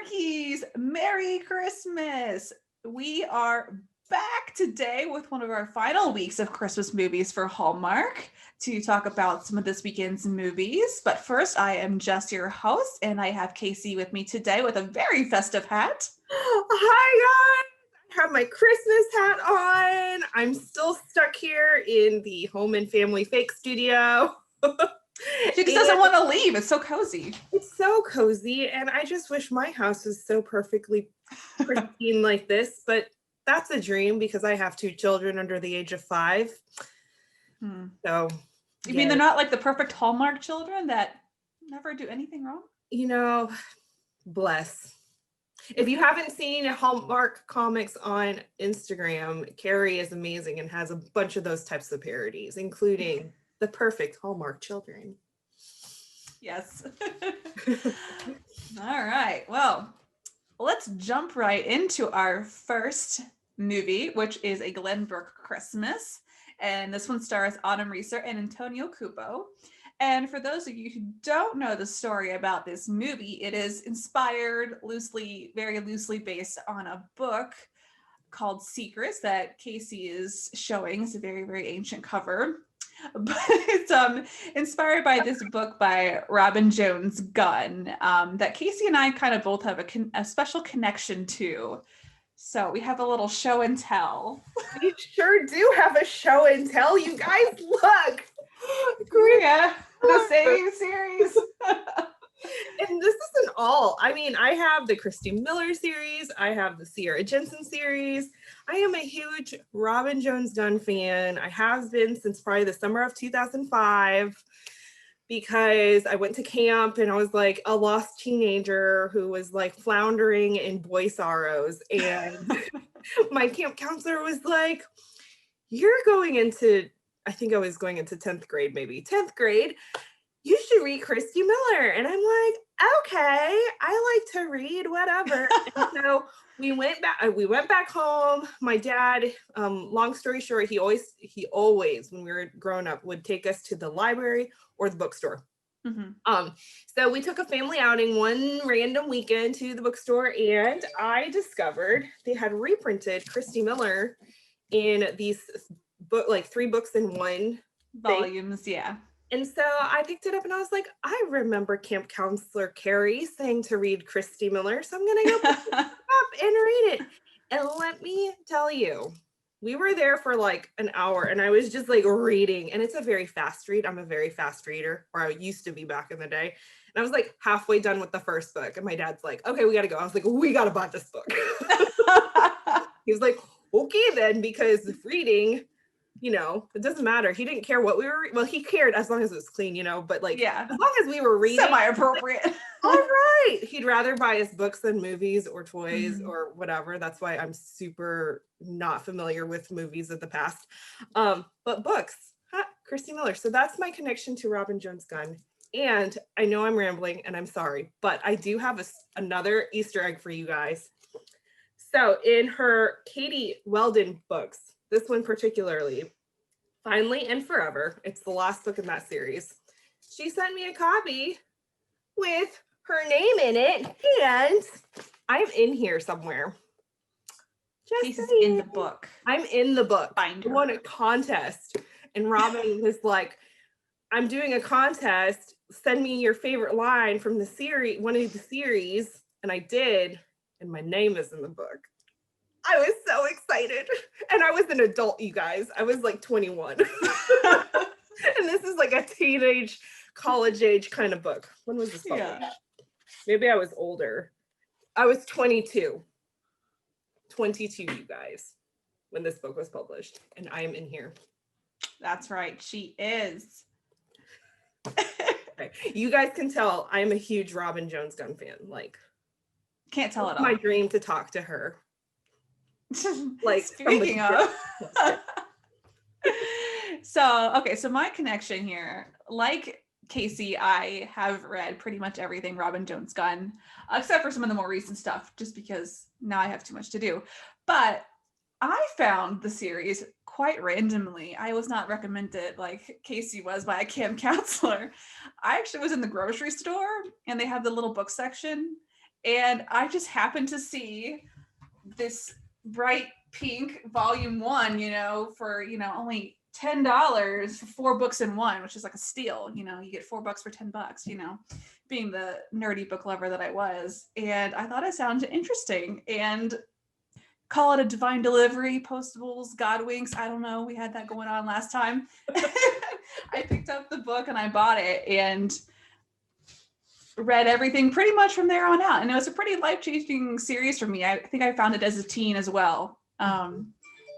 Hallmarkies, Merry Christmas! We are back today with one of our final weeks of Christmas movies for Hallmark to talk about some of this weekend's movies. But first, I am Jess, your host, and I have Kaycee with me today with a very festive hat. Hi guys! I have my Christmas hat on. I'm still stuck here in the Home and Family Fake studio. She just doesn't want to leave. It's so cozy. It's so cozy, and I just wish my house was so perfectly pristine like this, but that's a dream because I have 2 children under the age of 5. So, you mean they're not like the perfect Hallmark children that never do anything wrong? You know, bless. If you haven't seen Hallmark comics on Instagram, Carrie is amazing and has a bunch of those types of parodies, including the perfect Hallmark children. Yes. All right. Well, let's jump right into our first movie, which is A Glenbrooke Christmas. And this one stars Autumn Reeser and Antonio Cupo. And for those of you who don't know the story about this movie, it is inspired very loosely based on a book called Secrets that Kaycee is showing. It's a very, very ancient cover. But it's inspired by this book by Robin Jones Gunn that Kaycee and I kind of both have a special connection to. So we have a little show and tell. We sure do have a show and tell. You guys, look. Yeah, the same series. And this isn't all. I mean, I have the Christy Miller series. I have the Sierra Jensen series. I am a huge Robin Jones Gunn fan. I have been since probably the summer of 2005 because I went to camp and I was like a lost teenager who was like floundering in boy sorrows. And my camp counselor was like, you're going into, I think I was going into 10th grade, maybe 10th grade. You should read Christy Miller. And I'm like, okay, I like to read, whatever. And so we went back home. My dad, long story short, he always, when we were growing up, would take us to the library or the bookstore. Mm-hmm. So we took a family outing one random weekend to the bookstore, and I discovered they had reprinted Christy Miller in these like 3 books in one volumes thing. Yeah. And so I picked it up and I was like, I remember camp counselor Carrie saying to read Christy Miller, so I'm going to go pick it up and read it. And let me tell you, we were there for like an hour and I was just like reading, and it's a very fast read. I'm a very fast reader, or I used to be back in the day. And I was like halfway done with the first book. And my dad's like, okay, we got to go. I was like, we got to buy this book. He was like, okay then, because reading, you know, it doesn't matter. He didn't care what we were, well, he cared as long as it was clean, you know, but like, yeah, as long as we were reading. Semi-appropriate. All right. He'd rather buy us books than movies or toys or whatever. That's why I'm super not familiar with movies of the past. But books, Christy Miller. So that's my connection to Robin Jones Gunn. And I know I'm rambling and I'm sorry, but I do have another Easter egg for you guys. So in her Katie Weldon books, this one particularly, Finally and Forever, it's the last book in that series, she sent me a copy with her name in it, and I'm in here somewhere. She's in the book. I'm in the book. I won a contest, and Robin was like, I'm doing a contest, send me your favorite line from the series, one of the series, and I did, and my name is in the book. I was so excited. And I was an adult, you guys. I was like 21. And this is like a teenage, college age kind of book. When was this published? Yeah. Maybe I was older. I was 22. 22, you guys, when this book was published. And I am in here. That's right. She is. Okay. You guys can tell I'm a huge Robin Jones Gunn fan. Like, can't tell it all. My dream to talk to her. Like, speaking of. So my connection here, like Kaycee, I have read pretty much everything Robin Jones Gunn, except for some of the more recent stuff, just because now I have too much to do. But I found the series quite randomly. I was not recommended like Kaycee was by a camp counselor. I actually was in the grocery store and they have the little book section. And I just happened to see this bright pink volume 1, for, only $10 for 4 books in one, which is like a steal. You get $4 for $10, being the nerdy book lover that I was. And I thought it sounded interesting, and call it a divine delivery, postables, Godwinks. I don't know. We had that going on last time. I picked up the book and I bought it and read everything pretty much from there on out. And it was a pretty life-changing series for me. I think I found it as a teen as well.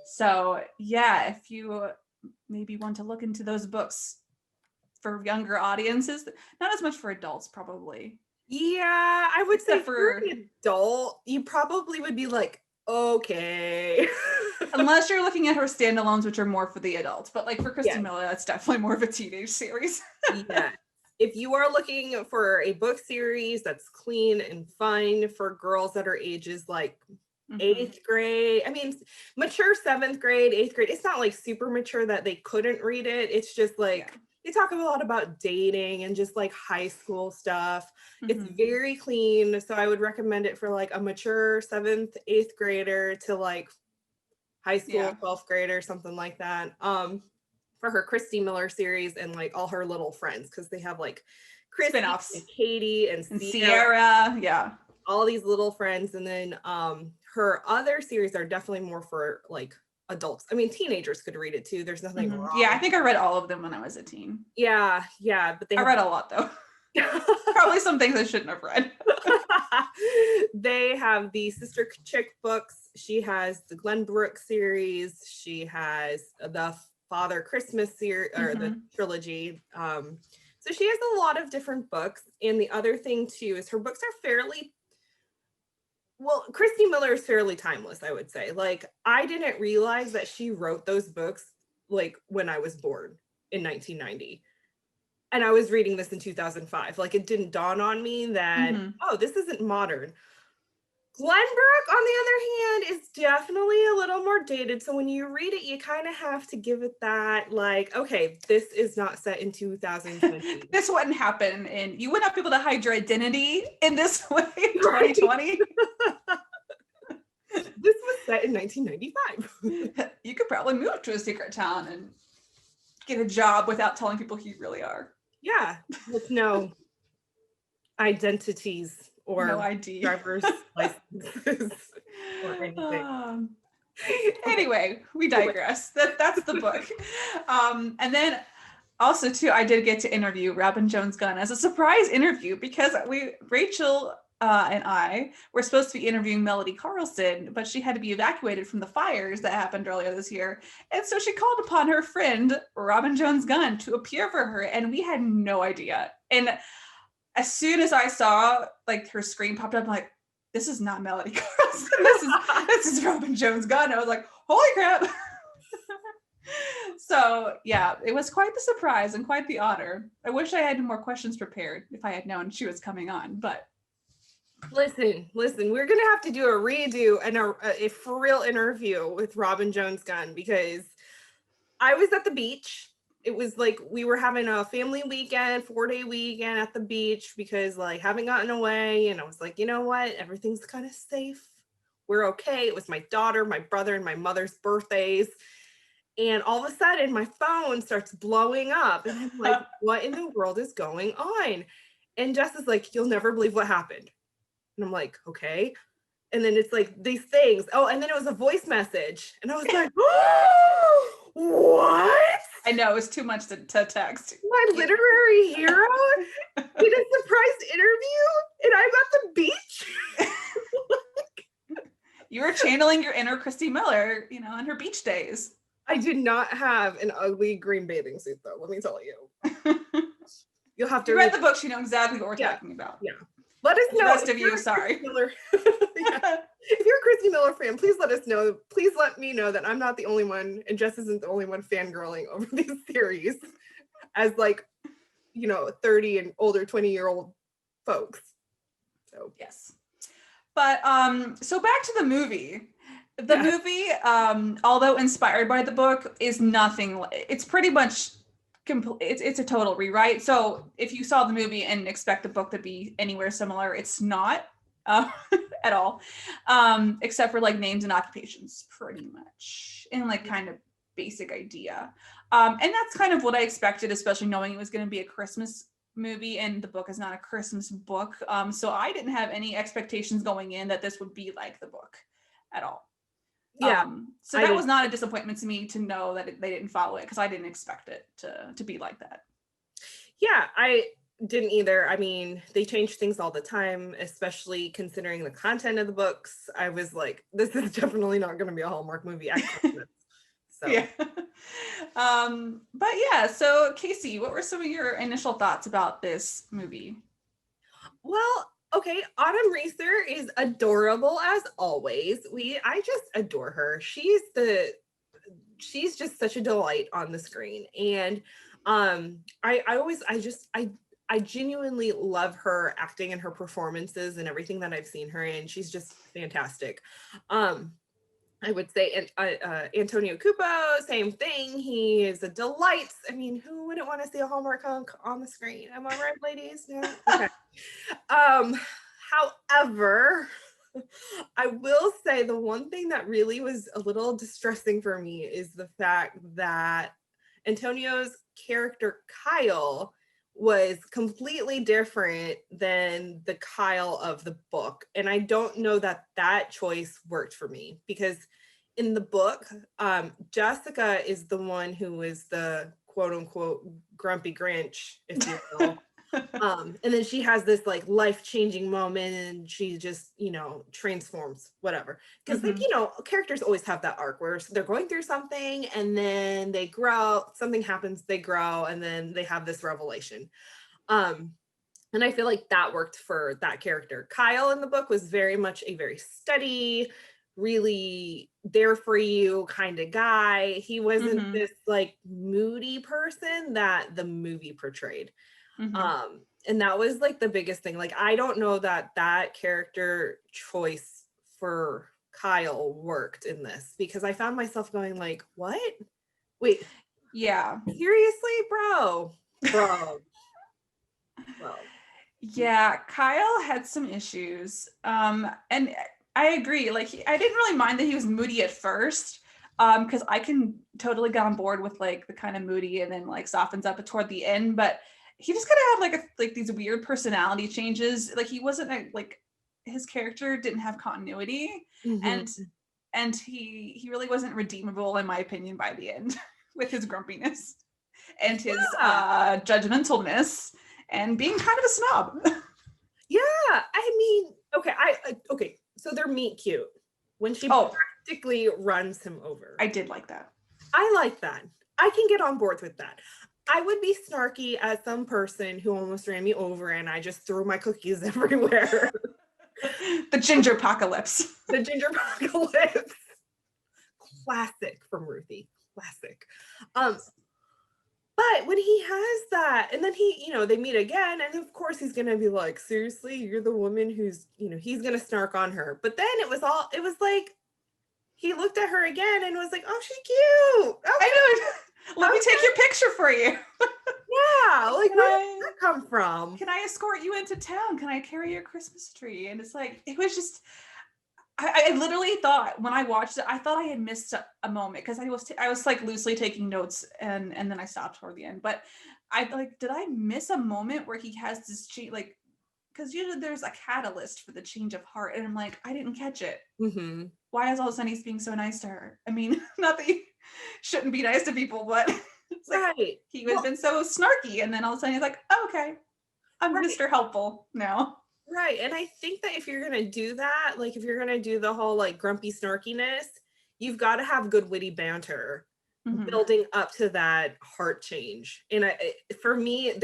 So yeah, if you maybe want to look into those books for younger audiences, not as much for adults probably. Yeah, I would say for an adult, you probably would be like, okay. Unless you're looking at her standalones, which are more for the adults. But like for Christy Miller, that's definitely more of a teenage series. Yeah. If you are looking for a book series that's clean and fun for girls that are ages like 8th grade, I mean, mature 7th grade, 8th grade, it's not like super mature that they couldn't read it. It's just like, they talk a lot about dating and just like high school stuff. It's very clean. So I would recommend it for like a mature 7th, 8th grader to like high school 12th grader, something like that. For her Christy Miller series and like all her little friends, because they have like Christy and Katie and Sierra, all these little friends. And then her other series are definitely more for like adults. I mean, teenagers could read it too. There's nothing wrong. Yeah, I think I read all of them when I was a teen. Yeah, but I read a lot though. Probably some things I shouldn't have read. They have the Sister Chick books. She has the Glenbrooke series. She has the Father Christmas series, or the trilogy. So she has a lot of different books. And the other thing too is her books are Christy Miller is fairly timeless, I would say. Like, I didn't realize that she wrote those books like when I was born in 1990. And I was reading this in 2005. Like, it didn't dawn on me that, oh, this isn't modern. Glenbrooke, on the other hand, is definitely a little more dated. So when you read it, you kind of have to give it that, like, okay, this is not set in 2020. This wouldn't happen. And you would not be able to hide your identity in this way in 2020. This was set in 1995. You could probably move to a secret town and get a job without telling people who you really are. Yeah, with no identities or no ID. Driver's licenses or anything. Anyway, we digress. That's the book. And then also too, I did get to interview Robin Jones Gunn as a surprise interview, because Rachel and I were supposed to be interviewing Melody Carlson, but she had to be evacuated from the fires that happened earlier this year. And so she called upon her friend, Robin Jones Gunn, to appear for her. And we had no idea. And as soon as I saw like her screen popped up, I'm like, this is not Melody Carlson. This is Robin Jones Gunn. I was like, holy crap. So yeah, it was quite the surprise and quite the honor. I wish I had more questions prepared if I had known she was coming on, but listen, we're gonna have to do a redo and a for real interview with Robin Jones Gunn, because I was at the beach. It was like we were having a family weekend, 4-day weekend at the beach, because like haven't gotten away, and I was like, you know what, everything's kind of safe, we're okay. It was my daughter, my brother, and my mother's birthdays, and all of a sudden my phone starts blowing up, and I'm like, what in the world is going on? And Jess is like, you'll never believe what happened. And I'm like, okay. And then it's like these things. Oh, and then it was a voice message. And I was like, oh, what? I know, it was too much to text. My literary hero did a surprise interview and I'm at the beach. You were channeling your inner Christy Miller, on her beach days. I did not have an ugly green bathing suit though, let me tell you. You'll have to read the books, you know exactly what we're talking about. Yeah. Let us know. The rest of you, sorry. If you're a Christy Miller fan, please let us know. Please let me know that I'm not the only one, and Jess isn't the only one fangirling over these series as 30 and older 20-year-old folks. So yes. But so back to the movie. The movie, although inspired by the book, is nothing. It's pretty much it's a total rewrite. So if you saw the movie and expect the book to be anywhere similar, it's not. at all, except for like names and occupations, pretty much, and like kind of basic idea. And that's kind of what I expected, especially knowing it was going to be a Christmas movie and the book is not a Christmas book. So I didn't have any expectations going in that this would be like the book at all. Yeah. So that was not a disappointment to me to know that they didn't follow it, because I didn't expect it to be like that. Yeah, I didn't either. I mean, they change things all the time, especially considering the content of the books. I was like, this is definitely not going to be a Hallmark movie at Christmas. So Yeah. But yeah, so Kaycee, what were some of your initial thoughts about this movie? well, okay, Autumn Reeser is adorable as always. I just adore her. She's just such a delight on the screen. And I genuinely love her acting and her performances and everything that I've seen her in. She's just fantastic. I would say Antonio Cupo, same thing. He is a delight. I mean, who wouldn't want to see a Hallmark hunk on the screen? Am I right, ladies? Yeah. Okay. However, I will say the one thing that really was a little distressing for me is the fact that Antonio's character Kyle was completely different than the Kyle of the book. And I don't know that that choice worked for me, because in the book, Jessica is the one who is the quote unquote grumpy Grinch, if you will. And then she has this like life-changing moment and she just, transforms, whatever. Because like, characters always have that arc where they're going through something and then they grow, something happens, they grow, and then they have this revelation. And I feel like that worked for that character. Kyle in the book was very much a very steady, really there for you kind of guy. He wasn't this like moody person that the movie portrayed. And that was like the biggest thing. Like, I don't know that that character choice for Kyle worked in this, because I found myself going like, what? Wait. Yeah. Seriously, bro. Yeah, Kyle had some issues. And I agree. Like, I didn't really mind that he was moody at first. Because I can totally get on board with like the kind of moody and then like softens up toward the end, but he just kind of had like these weird personality changes. Like, he wasn't like, his character didn't have continuity, and he really wasn't redeemable in my opinion by the end with his grumpiness and his judgmentalness and being kind of a snob. Yeah, I mean, okay, so they're meet cute when she practically runs him over. I did like that. I like that. I can get on board with that. I would be snarky as some person who almost ran me over and I just threw my cookies everywhere. The ginger apocalypse. The ginger apocalypse. Classic from Ruthie. Classic. But when he has that, and then he, they meet again, and of course he's gonna be like, seriously, you're the woman who's, he's gonna snark on her. But then it was like, he looked at her again and was like, oh, she's cute. Okay. I know. Let me take your picture for you. Yeah, like, where did that come from? Can I escort you into town? Can I carry your Christmas tree? And it's like, it was just, I literally thought when I watched it, I thought I had missed a moment, because I was like loosely taking notes and then I stopped toward the end. But I like, did I miss a moment where he has this change? Like, because usually there's a catalyst for the change of heart, and I'm like, I didn't catch it. Why is all of a sudden he's being so nice to her? I mean, not that he shouldn't be nice to people, but it's like, he was been so snarky, and then all of a sudden he's like, oh, okay, I'm Mr. Helpful now. Right. And I think that if you're going to do that, like if you're going to do the whole like grumpy snarkiness, you've got to have good witty banter building up to that heart change. And for me, it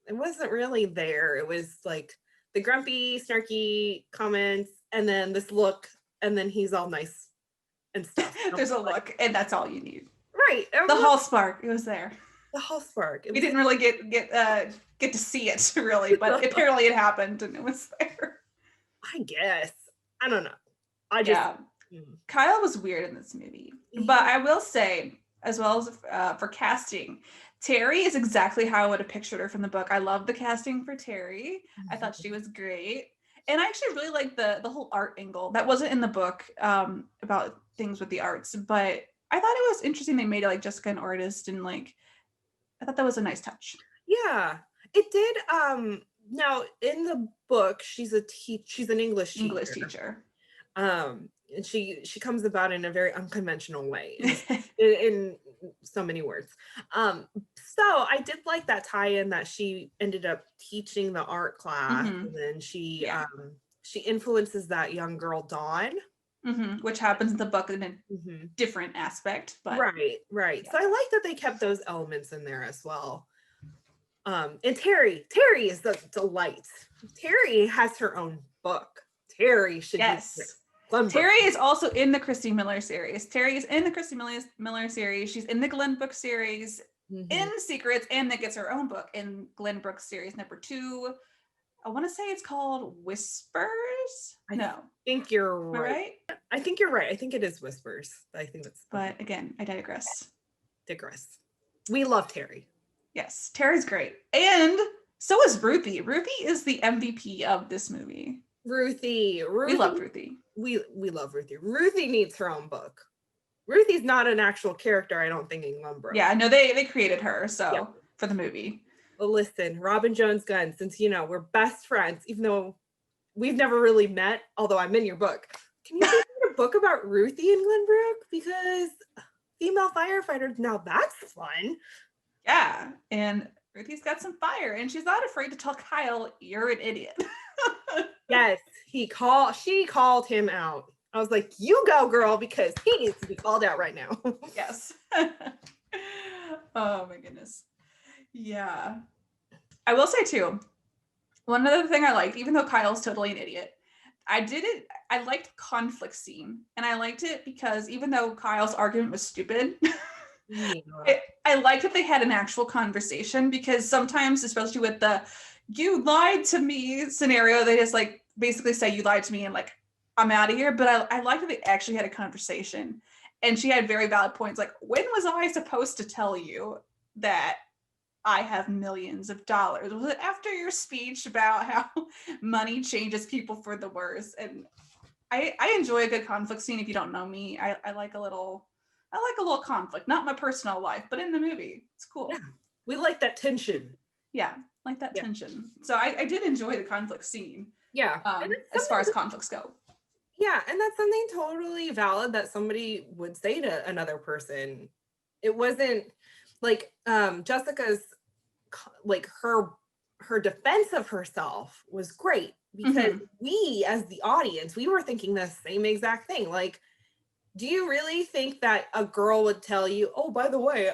wasn't really there. It was like the grumpy, snarky comments, and then this look, and then he's all nice and stuff. There's a look, and that's all you need. Right. The hall spark, it was there. The hall spark. We didn't really get to see it really, but apparently it happened and it was there. I guess. I don't know. Kyle was weird in this movie, but I will say, as well as for casting, Terry is exactly how I would have pictured her from the book. I love the casting for Terry. I thought she was great. And I actually really like the whole art angle. That wasn't in the book about things with the arts, but I thought it was interesting they made it like Jessica an artist, and like I thought that was a nice touch. Yeah, it did. Now in the book, she's an English English teacher. teacher. And she comes about in a very unconventional way in so many words. So I did like that tie-in that she ended up teaching the art class, and then she influences that young girl Dawn. Which happens in the book in a different aspect, but right. Yeah. So I like that they kept those elements in there as well. And Terry is the delight. Terry has her own book. Terry should be Terry is also in the Christy Miller series. Terry is in the Christy Miller series. She's in the Glenbrooke series in Secrets, and that gets her own book in Glenbrooke series number 2. I want to say it's called Whispers. I think you're right. I think you're right. I think it is Whispers. I think that's. But again, I digress. We love Terry. Yes, Terry's great, and so is Ruthie. Ruthie is the MVP of this movie. Ruthie. We love Ruthie. We love Ruthie. Ruthie needs her own book. Ruthie's not an actual character, I don't think, in Glenbrooke. Yeah, no, they created her for the movie. Well, listen, Robin Jones Gunn, since we're best friends, even though we've never really met, although I'm in your book. Can you write a book about Ruthie in Glenbrooke? Because female firefighters, now that's fun. Yeah, and Ruthie's got some fire, and she's not afraid to tell Kyle, "You're an idiot." Yes, she called him out. I was like, "You go, girl," because he needs to be called out right now. Yes. Oh my goodness. Yeah. I will say too, one other thing I liked, even though Kyle's totally an idiot, I liked the conflict scene, and I liked it because even though Kyle's argument was stupid, I liked that they had an actual conversation, because sometimes, especially with the "you lied to me" scenario, they just like basically say "you lied to me" and like I'm out of here. But I liked that they actually had a conversation, and she had very valid points. Like, when was I supposed to tell you that I have millions of dollars? Was it after your speech about how money changes people for the worse? And I enjoy a good conflict scene. If you don't know me, I like a little conflict, not my personal life, but in the movie. It's cool. Yeah, we like that tension. Yeah, like that tension. So I did enjoy the conflict scene. Yeah. As far as conflicts go. Yeah, and that's something totally valid that somebody would say to another person. It wasn't like Jessica's, like her defense of herself was great, because we as the audience, we were thinking the same exact thing. Like, do you really think that a girl would tell you, "Oh, by the way,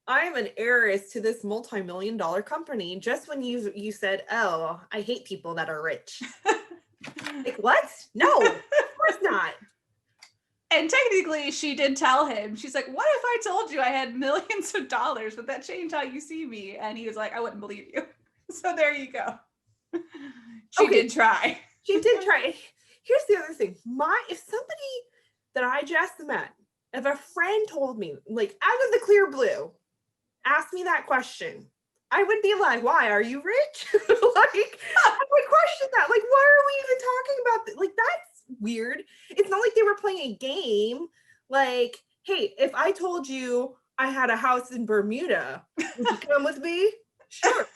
I'm an heiress to this multi-million-dollar company," just when you said, "Oh, I hate people that are rich"? Like, what? No, of course not. And technically, she did tell him. She's like, "What if I told you I had millions of dollars? Would that change how you see me?" And he was like, "I wouldn't believe you." So there you go. She did try. She did try. Here's the other thing. If somebody that I just met, if a friend told me, like, out of the clear blue, asked me that question, I would be like, "Why? Are you rich?" Like, I would question that. Like, why are we even talking about this? Like, that's weird. It's not like they were playing a game. Like, hey, if I told you I had a house in Bermuda, would you come with me? Sure.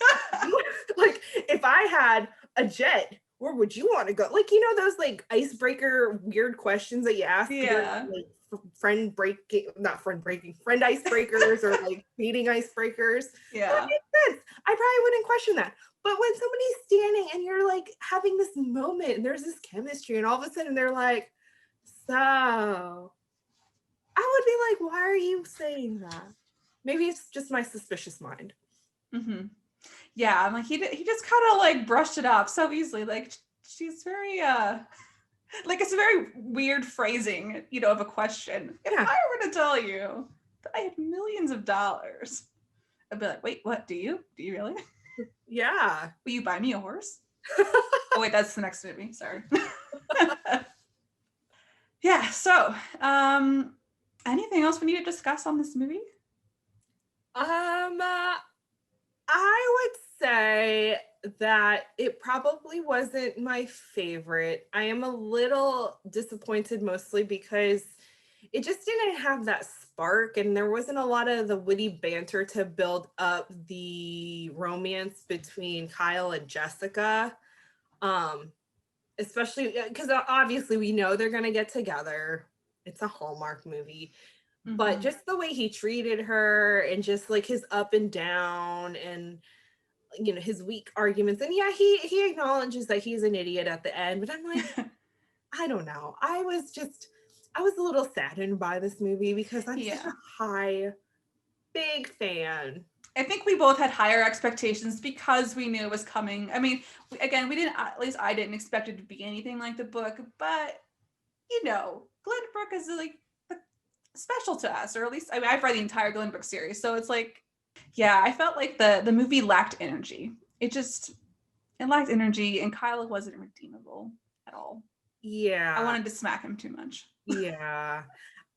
Like, if I had a jet, where would you want to go? Like, those like icebreaker weird questions that you ask. Yeah. Like, friend icebreakers or like dating icebreakers. Yeah. That makes sense. I probably wouldn't question that. But when somebody's standing and you're like having this moment and there's this chemistry, and all of a sudden they're like, "So," I would be like, "Why are you saying that?" Maybe it's just my suspicious mind. Yeah, I'm like, he just kind of like brushed it off so easily. Like, she's very like, it's a very weird phrasing, of a question. If I were to tell you that I had millions of dollars, I'd be like, "Wait, what? Do you really?" Yeah. Will you buy me a horse? Oh wait, that's the next movie. Sorry. Yeah. So, anything else we need to discuss on this movie? I would say that it probably wasn't my favorite. I am a little disappointed mostly because it just didn't have that spark, and there wasn't a lot of the witty banter to build up the romance between Kyle and Jessica. Um, Especially because obviously we know they're gonna get together. It's a Hallmark movie. But Mhm. just the way he treated her and just like his up and down and his weak arguments, and yeah, he acknowledges that he's an idiot at the end, but I'm like, I don't know, I was a little saddened by this movie because I'm such Yeah. a high big fan. I think we both had higher expectations because we knew it was coming. I mean, again, we didn't, at least I didn't expect it to be anything like the book, but Glenbrooke is like special to us, or at least, I mean, I've read the entire Glenbrooke series. So it's like, yeah, I felt like the movie lacked energy. It lacked energy, and Kyla wasn't redeemable at all. I Yeah, wanted to smack him too much. yeah.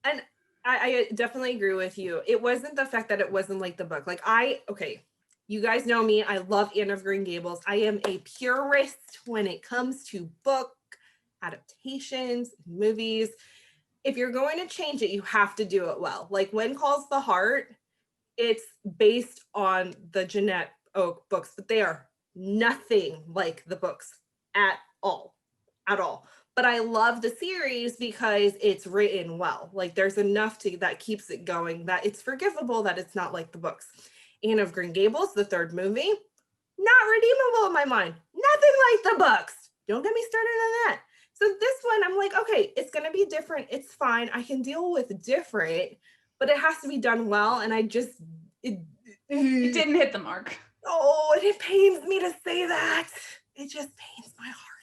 And I definitely agree with you. It wasn't the fact that it wasn't like the book. Like okay, you guys know me. I love Anne of Green Gables. I am a purist when it comes to book adaptations, movies. If you're going to change it, you have to do it well. Like When Calls the Heart, it's based on the Jeanette Oak books, but they are nothing like the books at all. At all. But I love the series because it's written well. Like there's enough to that keeps it going, that it's forgivable, that it's not like the books. Anne of Green Gables, the third movie, not redeemable in my mind. Nothing like the books. Don't get me started on that. So this one, I'm like, okay, it's gonna be different. It's fine. I can deal with different, but it has to be done well. And It didn't hit the mark. oh, and it pains me to say that. It just pains my heart.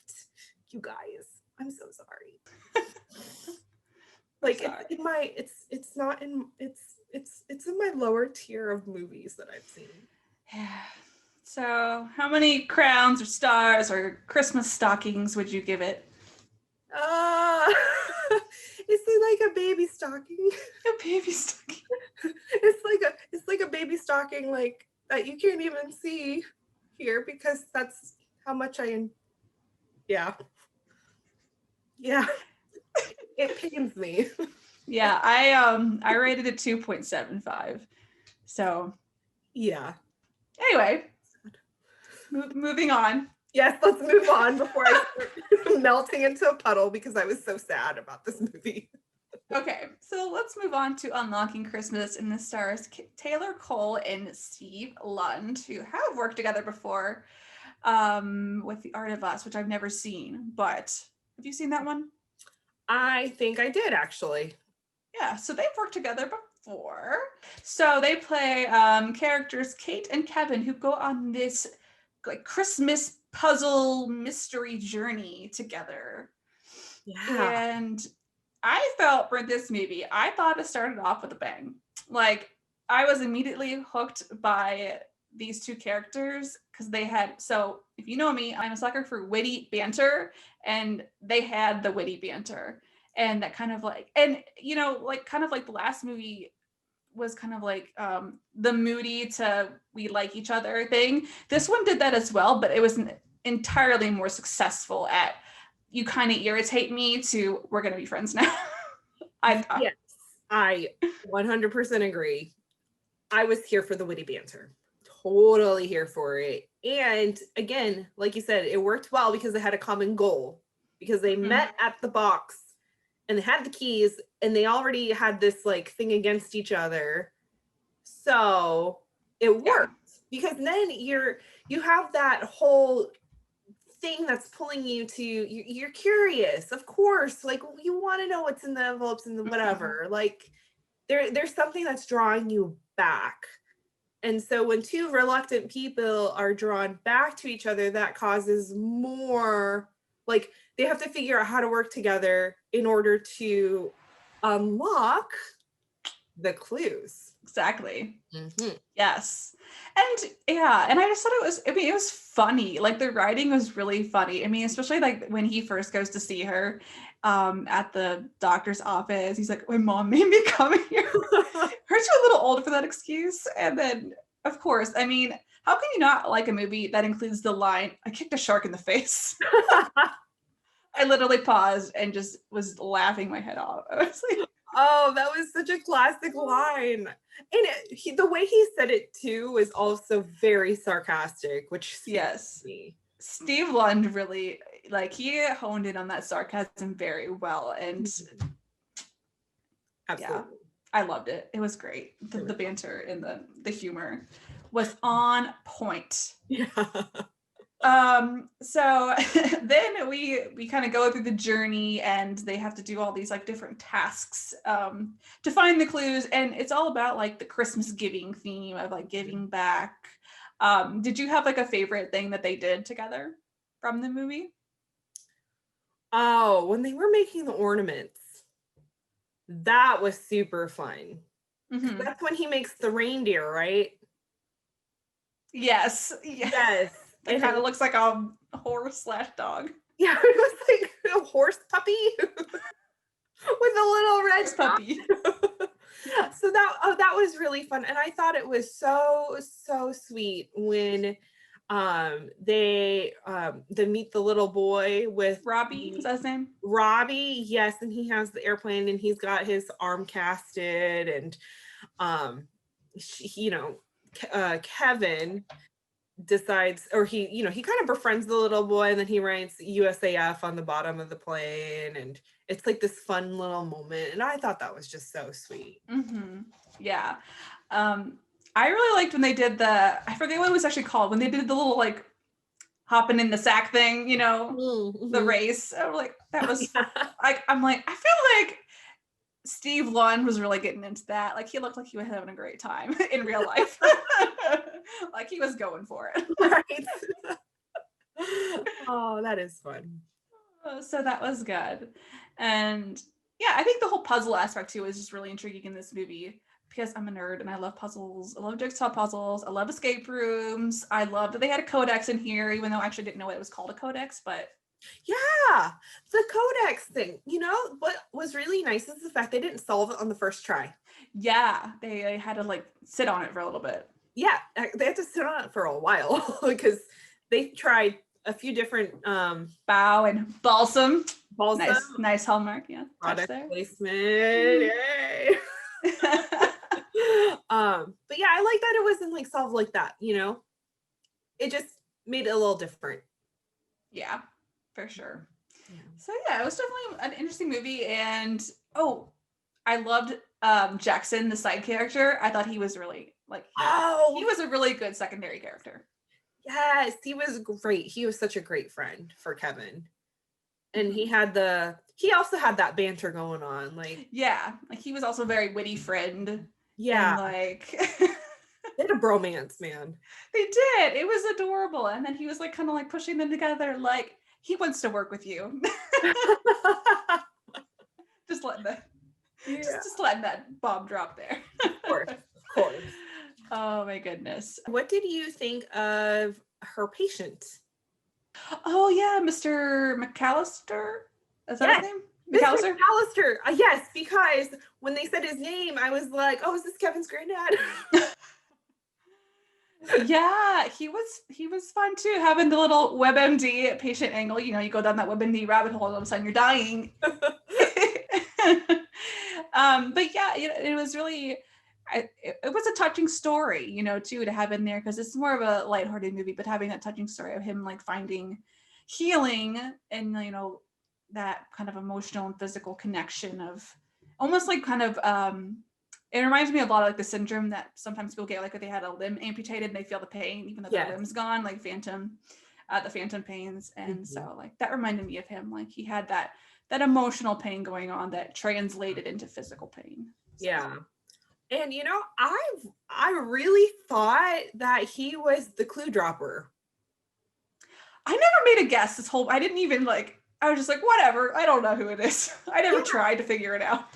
You guys, I'm so sorry. Like Sorry. it's in my it's not in it's in my lower tier of movies that I've seen. Yeah. So, how many crowns or stars or Christmas stockings would you give it? Uh it's like a baby stocking. A baby stocking. It's like a baby stocking like that you can't even see here because that's how much yeah. Yeah. It pains me. Yeah, I rated it 2.75. So, Yeah. anyway, moving on. Yes, let's move on before I start melting into a puddle because I was so sad about this movie. Okay, so let's move on to Unlocking Christmas, and this stars Taylor Cole and Steve Lund, who have worked together before with The Art of Us, which I've never seen. But have you seen that one? I think I did actually. Yeah, so they've worked together before. So they play characters Kate and Kevin, who go on this like Christmas puzzle mystery journey together. Yeah. And I felt for this movie, I thought it started off with a bang. Like I was immediately hooked by these two characters because they had, so if you know me, I'm a sucker for witty banter, and they had the witty banter. And that kind of like, and like kind of like the last movie was kind of like the moody to we like each other thing. This one did that as well, but it was entirely more successful at you kind of irritate me to we're gonna be friends now. I Yes, I 100% agree. I was here for the witty banter. Totally here for it. And again, like you said, it worked well because they had a common goal. Because they met at the box and they had the keys and they already had this like thing against each other. So it worked. Because then you have that whole thing that's pulling you to you're curious, of course, like you want to know what's in the envelopes and the whatever. Like there's something that's drawing you back. And so when two reluctant people are drawn back to each other, that causes more, like they have to figure out how to work together in order to unlock the clues. Exactly. Mm-hmm. Yes. And yeah, and I just thought it was funny. Like the writing was really funny. I mean, especially like when he first goes to see her at the doctor's office. He's like, my mom made me come here. Aren't you a little old for that excuse? And then of course, I mean, How can you not like a movie that includes the line, "I kicked a shark in the face"? I literally paused and just was laughing my head off. I was like, Oh, that was such a classic line. And the way he said it too was also very sarcastic, which speaks yes. to me. Steve Lund really, like, he honed in on that sarcasm very well. And Absolutely. yeah, I loved it. It was great. The banter and the humor was on point. Yeah. So then we kind of go through the journey, and they have to do all these like different tasks to find the clues, and it's all about like the Christmas giving theme of like giving back. Did you have like a favorite thing that they did together from the movie? Oh, when they were making the ornaments, that was super fun. Mm-hmm. That's when he makes the reindeer, right? Yes. Yes. It kind of looks like a horse/dog. Yeah, it was like a horse puppy with a little red puppy. So that was really fun, and I thought it was so sweet when they meet the little boy with Robbie, was that his name? Robbie, yes, and he has the airplane and he's got his arm casted, and Kevin decides, or he kind of befriends the little boy, and then he writes USAF on the bottom of the plane, and it's like this fun little moment, and I thought that was just so sweet. Mm-hmm. Yeah. I really liked when they did I forget what it was actually called, when they did the little like hopping in the sack thing, Mm-hmm. the race. I was like, that was like, I'm like, I feel like Steve Lund was really getting into that. Like, he looked like he was having a great time in real life. Like, he was going for it. Right. Oh, that is fun. So that was good. And yeah, I think the whole puzzle aspect too is just really intriguing in this movie, because I'm a nerd and I love puzzles. I love jigsaw puzzles. I love escape rooms. I love that they had a codex in here, even though I actually didn't know it was called a codex, but yeah, the codex thing. What was really nice is the fact they didn't solve it on the first try. Yeah, they had to like sit on it for a little bit. Yeah, they had to sit on it for a while because they tried a few different Bow and balsam. Nice Hallmark, yeah. Product there. placement. Yay. But yeah, I like that it wasn't like solved like that, it just made it a little different. Yeah, for sure. Yeah. So yeah, it was definitely an interesting movie. And I loved Jackson, the side character. I thought he was really he was a really good secondary character. Yes, he was great. He was such a great friend for Kevin. And he also had that banter going on. Like, yeah, like he was also a very witty friend. Yeah. And like they had a bromance, man. They did. It was adorable. And then he was like kind of like pushing them together, like, he wants to work with you. Just letting that bomb drop there. Of course. Oh my goodness. What did you think of her patient? Oh yeah, Mr. McAllister. Is that his name? McAllister? McAllister. Yes, because when they said his name, I was like, oh, is this Kevin's granddad? Yeah, he was fun too, having the little WebMD patient angle. You go down that WebMD rabbit hole, and all of a sudden you're dying. But yeah, it was really, it was a touching story, too, to have in there, because it's more of a lighthearted movie, but having that touching story of him like finding healing and that kind of emotional and physical connection of almost like kind of it reminds me a lot of like the syndrome that sometimes people get, like if they had a limb amputated and they feel the pain even though their limb's gone, like the phantom pains. And so like that reminded me of him. Like he had that emotional pain going on that translated into physical pain. So. Yeah. And I really thought that he was the clue dropper. I never made a guess I didn't even I was just like, whatever, I don't know who it is. I never tried to figure it out.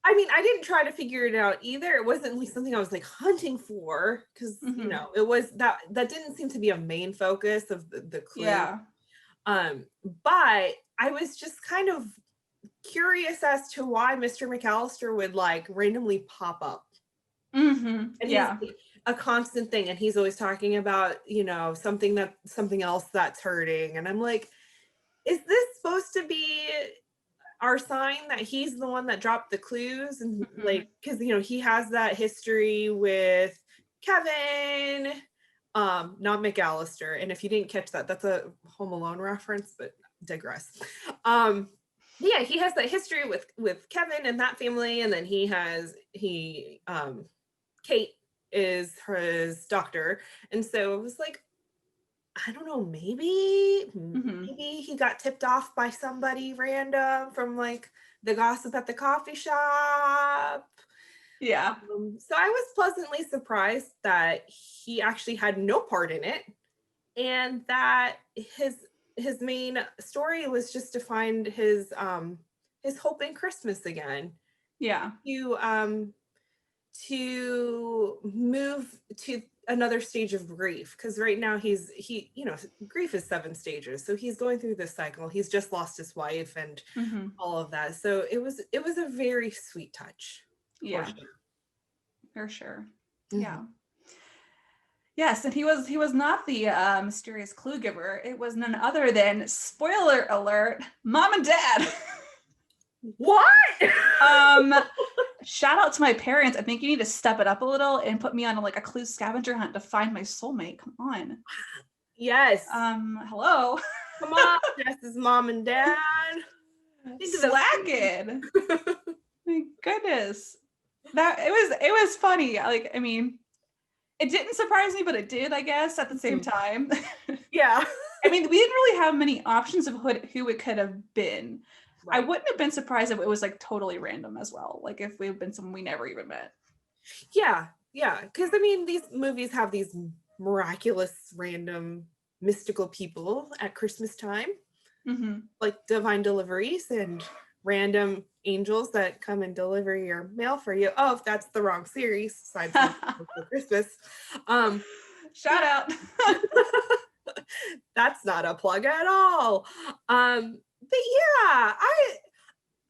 I mean, I didn't try to figure it out either. It wasn't like something I was like hunting for, because it was that didn't seem to be a main focus of the clue. Yeah. But I was just kind of curious as to why Mr. McAllister would like randomly pop up. Mm-hmm. And yeah. a constant thing, and he's always talking about, something else that's hurting, and I'm like, is this supposed to be our sign that he's the one that dropped the clues? And like, because he has that history with Kevin, not McAllister. And if you didn't catch that, that's a Home Alone reference, but digress. Yeah, he has that history with Kevin and that family, and then Kate is his doctor, and so it was like, I don't know, maybe he got tipped off by somebody random from like the gossip at the coffee shop. Yeah. So I was pleasantly surprised that he actually had no part in it, and that his main story was just to find his hope in Christmas again. Yeah. To move to another stage of grief, because right now grief is 7 stages, so he's going through this cycle. He's just lost his wife and all of that, so it was a very sweet touch. Yeah, for sure. Yeah. Yes, and he was not the mysterious clue giver. It was none other than, spoiler alert, Mom and Dad. What? Shout out to my parents. I think you need to step it up a little and put me on a clue scavenger hunt to find my soulmate. Come on. Yes. Hello. Come on, Jess's mom and dad. Slacking. My goodness. It was funny. I mean, it didn't surprise me, but it did, I guess, at the same time. Yeah. I mean, we didn't really have many options of who it could have been. Right. I wouldn't have been surprised if it was totally random as well. Like if we've been someone we never even met. Yeah. Because I mean, these movies have these miraculous, random, mystical people at Christmas time, like divine deliveries and random angels that come and deliver your mail for you. Oh, if that's the wrong series, aside from Christmas. Shout out. That's not a plug at all. But yeah,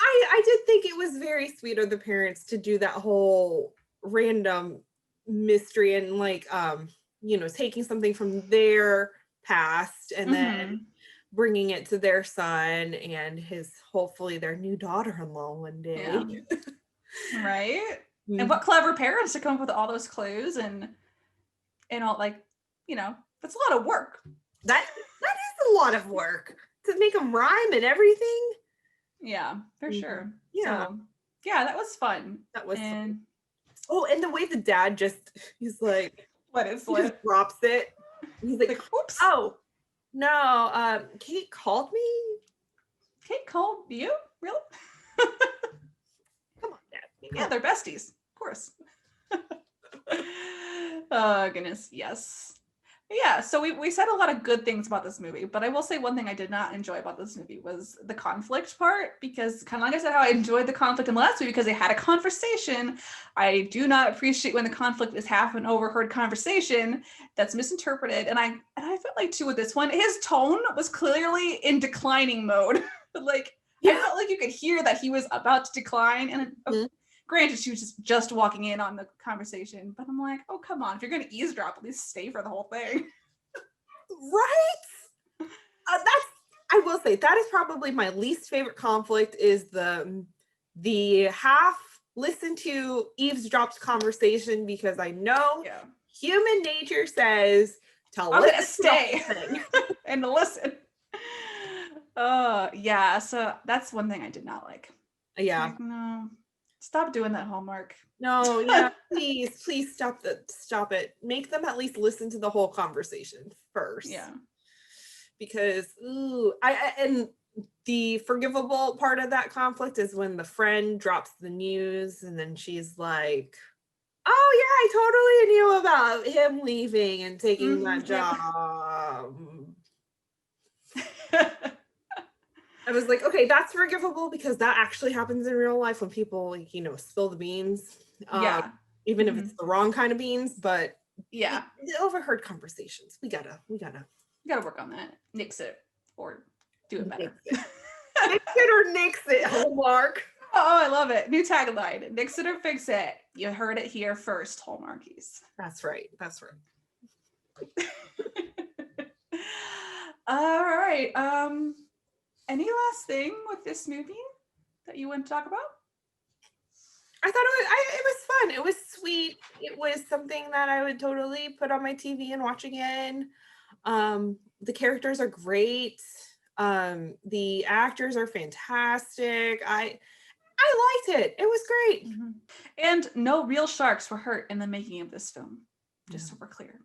I did think it was very sweet of the parents to do that whole random mystery and taking something from their past and then bringing it to their son and hopefully their new daughter-in-law one day. Yeah. Right? And what clever parents to come up with all those clues and all, that's a lot of work. That is a lot of work to make them rhyme and everything. Yeah, for sure. Yeah. So, yeah, that was fun. That was fun. Oh, and the way the dad he's like, what is he just drops it. He's like, oops. Oh, no, Kate called me? Kate called you? Really? Come on, Dad. Yeah, they're besties. Of course. Oh, goodness. Yes. Yeah, so we said a lot of good things about this movie, but I will say one thing I did not enjoy about this movie was the conflict part, because kind of like I said, how I enjoyed the conflict in the last movie because they had a conversation. I do not appreciate when the conflict is half an overheard conversation that's misinterpreted, and I felt like too with this one, his tone was clearly in declining mode. I felt like you could hear that he was about to decline, and granted, she was just walking in on the conversation, but I'm like, oh, come on. If you're going to eavesdrop, at least stay for the whole thing. Right? I will say, that is probably my least favorite conflict, is the half listen to eavesdropped conversation, because I know human nature says I'm going to stay and to listen. Yeah, so that's one thing I did not like. Yeah. No. Stop doing that, Hallmark. No, yeah, please stop it. Make them at least listen to the whole conversation first. Yeah. Because and the forgivable part of that conflict is when the friend drops the news and then she's like, oh yeah, I totally knew about him leaving and taking that job. I was like, okay, that's forgivable because that actually happens in real life when people, spill the beans. Even if it's the wrong kind of beans, but the overheard conversations. We gotta work on that. Nix it or do it better. Nix it or nix it, Hallmark. Oh, I love it. New tagline. Nix it or fix it. You heard it here first, Hallmarkies. That's right. That's right. All right. Any last thing with this movie that you want to talk about? I thought it was fun. It was sweet. It was something that I would totally put on my TV and watch again. The characters are great. The actors are fantastic. I liked it. It was great. Mm-hmm. And no real sharks were hurt in the making of this film, just so we're clear.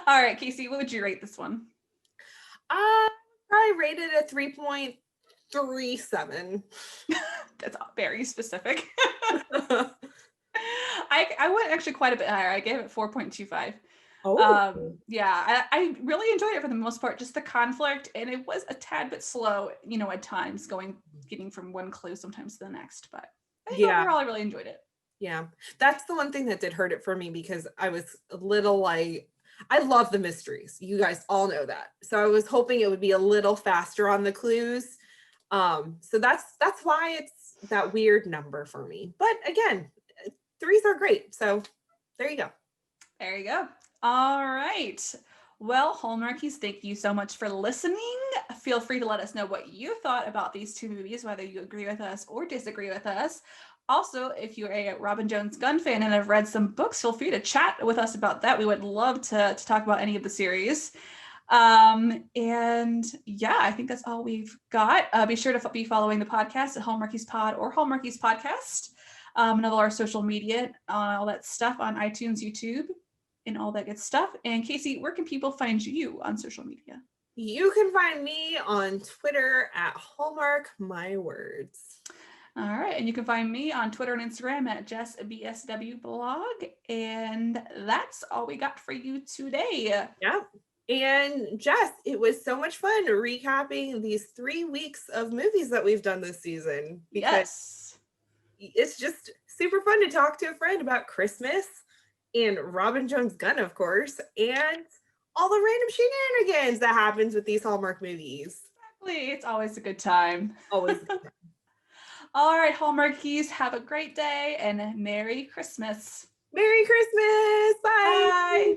All right, Kaycee, what would you rate this one? I rated a 3.37. That's very specific. I went actually quite a bit higher. I gave it 4.25. Oh. Yeah, I really enjoyed it for the most part, just the conflict, and it was a tad bit slow, at times getting from one clue sometimes to the next, but I think overall I really enjoyed it. Yeah, that's the one thing that did hurt it for me, because I was a little like, I love the mysteries. You guys all know that. So I was hoping it would be a little faster on the clues. So that's why it's that weird number for me. But again, 3s are great. So there you go. There you go. All right. Well, Hallmarkies, thank you so much for listening. Feel free to let us know what you thought about these two movies, whether you agree with us or disagree with us. Also, if you're a Robin Jones Gunn fan and have read some books, feel free to chat with us about that. We would love to talk about any of the series. And yeah, I think that's all we've got. Be sure to be following the podcast at Hallmarkies Pod or Hallmarkies Podcast. And all our social media, all that stuff on iTunes, YouTube, and all that good stuff. And Kaycee, where can people find you on social media? You can find me on Twitter at Hallmark My Words. All right. And you can find me on Twitter and Instagram at JessBSW blog. And that's all we got for you today. Yeah. And Jess, it was so much fun recapping these 3 weeks of movies that we've done this season. Yes. It's just super fun to talk to a friend about Christmas and Robin Jones Gunn, of course, and all the random shenanigans that happens with these Hallmark movies. Exactly. It's always a good time. Always a good time. All right, Hallmarkies, have a great day and Merry Christmas. Merry Christmas. Bye. Bye.